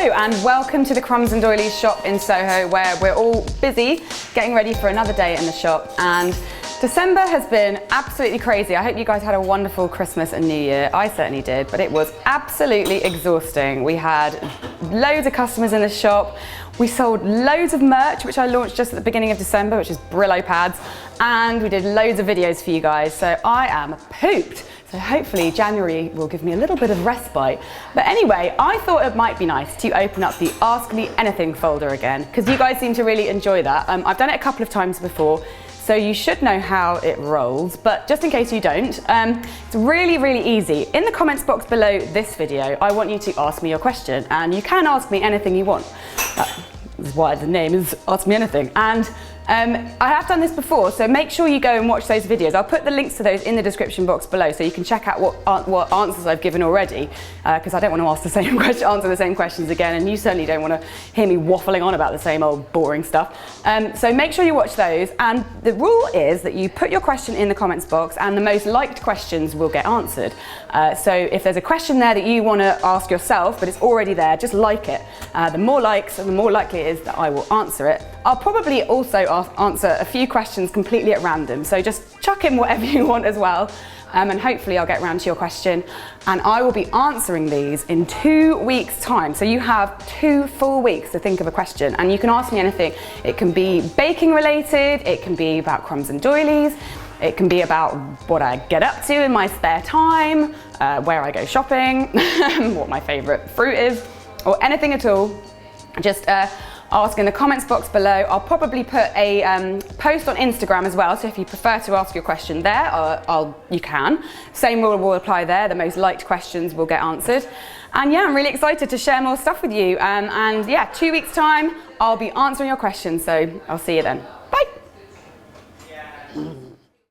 Hello and welcome to the Crumbs Doilies shop in Soho, where we're all busy getting ready for another day in the shop. And December has been absolutely crazy. I hope you guys had a wonderful Christmas and New Year. I certainly did, but it was absolutely exhausting. We had loads of customers in the shop. We sold loads of merch, which I launched just at the beginning of December, which is Brillo pads, and we did loads of videos for you guys. So I am pooped. So hopefully January will give me a little bit of respite. But anyway, I thought it might be nice to open up the Ask Me Anything folder again, because you guys seem to really enjoy that. I've done it a couple of times before, so you should know how it rolls, but just in case you don't, it's really, really easy. In the comments box below this video, I want you to ask me your question, and you can ask me anything you want. That is why the name is Ask Me Anything. And I have done this before, so make sure you go and watch those videos. I'll put the links to those in the description box below, so you can check out what answers I've given already, because I don't want to ask the same question, answer the same questions again, and you certainly don't want to hear me waffling on about the same old boring stuff. So make sure you watch those, and the rule is that you put your question in the comments box, and the most liked questions will get answered. So if there's a question there that you want to ask yourself, but it's already there, just like it. The more likes, and the more likely it is that I will answer it. I'll probably also answer a few questions completely at random, so just chuck in whatever you want as well, and hopefully I'll get around to your question, and I will be answering these in 2 weeks' time. So you have 2 full weeks to think of a question, and you can ask me anything. It can be baking related, it can be about Crumbs and Doilies, it can be about what I get up to in my spare time, where I go shopping, what my favourite fruit is, or anything at all. Just ask in the comments box below. I'll probably put a post on Instagram as well, so if you prefer to ask your question there, you can. Same rule will apply there. The most liked questions will get answered. And yeah, I'm really excited to share more stuff with you. And yeah, 2 weeks' time, I'll be answering your questions, so I'll see you then. Bye.